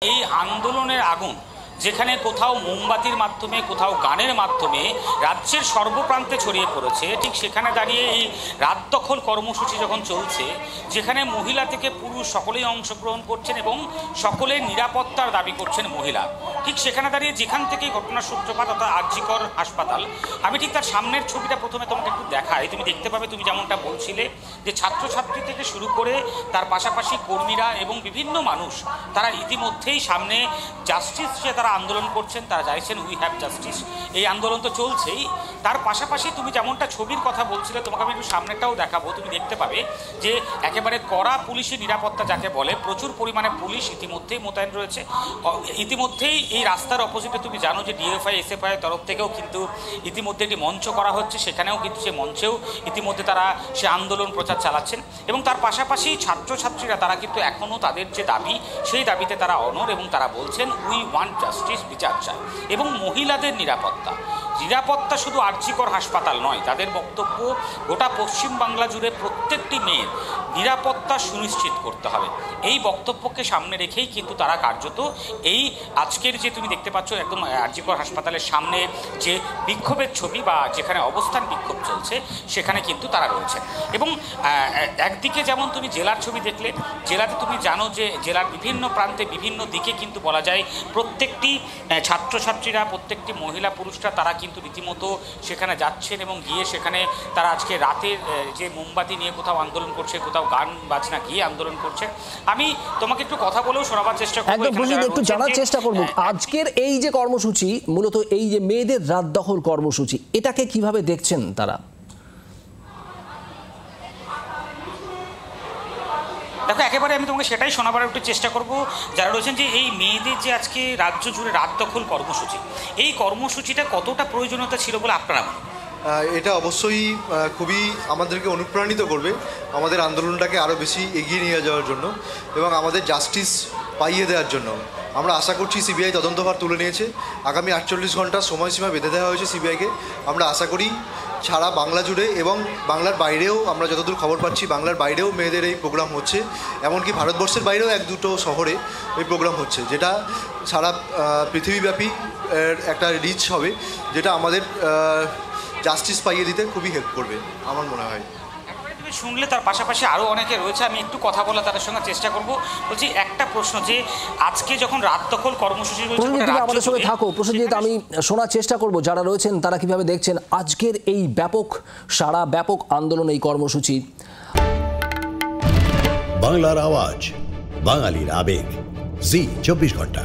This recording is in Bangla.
এই আন্দোলনের আগুন যেখানে কোথাও মোমবাতির মাধ্যমে কোথাও গানের মাধ্যমে রাজ্যের সর্বপ্রান্তে ছড়িয়ে পড়েছে, ঠিক সেখানে দাঁড়িয়ে এই রাত দখল কর্মসূচি যখন চলছে, যেখানে মহিলা থেকে পুরুষ সকলেই অংশগ্রহণ করছেন এবং সকলের নিরাপত্তার দাবি করছেন মহিলা, ঠিক সেখানে দাঁড়িয়ে যেখান থেকে ঘটনার সূত্রপাত অর্থাৎ আরজিকর হাসপাতাল, আমি ঠিক তার সামনের ছবিটা প্রথমে তোমাকে একটু দেখাই। তুমি দেখতে পাবে, তুমি যেমনটা বলছিলে যে ছাত্রছাত্রী থেকে শুরু করে তার পাশাপাশি কর্মীরা এবং বিভিন্ন মানুষ তারা ইতিমধ্যেই সামনে জাস্টিস যে তারা আন্দোলন করছেন, তারা চাইছেন উই হ্যাভ জাস্টিস। এই আন্দোলন তো চলছেই, তার পাশাপাশি তুমি যেমনটা ছবির কথা বলছিলে, তোমাকে আমি একটু সামনেটাও দেখাবো। তুমি দেখতে পাবে যে একেবারে কড়া পুলিশি নিরাপত্তা যাকে বলে, প্রচুর পরিমাণে পুলিশ ইতিমধ্যেই মোতায়েন রয়েছে। ইতিমধ্যেই এই রাস্তার অপোজিটে তুমি জানো যে ডিএফআই এসএফআই এর তরফ থেকেও কিন্তু ইতিমধ্যে একটি মঞ্চ করা হচ্ছে, সেখানেও কিন্তু সে মঞ্চেও ইতিমধ্যে তারা সে আন্দোলন প্রচার চালাচ্ছেন। এবং তার পাশাপাশি ছাত্রছাত্রীরা তারা কিন্তু এখনও তাদের যে দাবি, সেই দাবিতে তারা অনড় এবং তারা বলছেন উই ওয়ান্ট জাস্টিস, বিচার চায়। এবং মহিলাদের নিরাপত্তা শুধু আরজিকর হাসপাতাল নয়, তাদের বক্তব্য গোটা পশ্চিমবাংলা জুড়ে প্রত্যেকটি মেয়ের নিরাপত্তা সুনিশ্চিত করতে হবে। এই বক্তব্যকে সামনে রেখেই কিন্তু তারা কার্যত এই আজকের যে তুমি দেখতে পাচ্ছ একদম আরজিকর হাসপাতালের সামনে যে বিক্ষোভের ছবি বা যেখানে অবস্থান বিক্ষোভ চলছে, সেখানে কিন্তু তারা রয়েছে। এবং একদিকে যেমন তুমি জেলার ছবি দেখলে, জেলাতে তুমি জানো যে জেলার বিভিন্ন প্রান্তে বিভিন্ন দিকে কিন্তু বলা যায় প্রত্যেকটি ছাত্রছাত্রীরা, প্রত্যেকটি মহিলা পুরুষরা তারা কিন্তু রীতিমতো সেখানে যাচ্ছেন এবং গিয়ে সেখানে তারা আজকে রাতের যে মোমবাতি নিয়ে কোথাও আন্দোলন করছে, কোথাও গান বাজনা গিয়ে আন্দোলন করছে। আমি তোমাকে একটু কথা বলেও শোনাবার চেষ্টা করবো, একটু জানার চেষ্টা করবো আজকের এই যে কর্মসূচি, মূলত এই যে মেয়েদের রাত দখল কর্মসূচি, এটাকে কিভাবে দেখছেন তারা? দেখো, একেবারে আমি তোমাকে সেটাই শোনাবার একটু চেষ্টা করব যারা রয়েছেন, যে এই মেয়েদের যে আজকে রাজ্য জুড়ে রাত দখল কর্মসূচি, এই কর্মসূচিটা কতটা প্রয়োজনীয়তা ছিল বলে আপনারা? এটা অবশ্যই খুবই আমাদেরকে অনুপ্রাণিত করবে আমাদের আন্দোলনটাকে আরও বেশি এগিয়ে নিয়ে যাওয়ার জন্য এবং আমাদের জাস্টিস পাইয়ে দেওয়ার জন্য। আমরা আশা করছি সিবিআই তদন্তভার তুলে নিয়েছে, আগামী 48 ঘন্টার সময়সীমা বেঁধে দেওয়া হয়েছে সিবিআইকে। আমরা আশা করি সারা বাংলা জুড়ে এবং বাংলার বাইরেও, আমরা যতদূর খবর পাচ্ছি বাংলার বাইরেও মেয়েদের এই প্রোগ্রাম হচ্ছে, এমনকি ভারতবর্ষের বাইরেও 1-2 শহরে এই প্রোগ্রাম হচ্ছে, যেটা সারা পৃথিবীব্যাপী একটা রিচ হবে, যেটা আমাদের জাস্টিস পাইয়ে দিতে খুবই হেল্প করবে আমার মনে হয়। শুনলে তার পাশাপাশি আরও অনেকে রয়েছে, আমি একটু কথা বলা তাদের সঙ্গে চেষ্টা করব। বলছি, একটা প্রশ্ন, যে আজকে যখন রাত দখল কর্মসূচি আমাদের সঙ্গে থাকো প্রসেনজিৎ, আমি শোনার চেষ্টা করব যারা রয়েছেন তারা কিভাবে দেখছেন আজকের এই সারা ব্যাপক আন্দোলন, এই কর্মসূচি। বাংলার আওয়াজ, বাঙালির আবেগ, জি 24 ঘন্টা।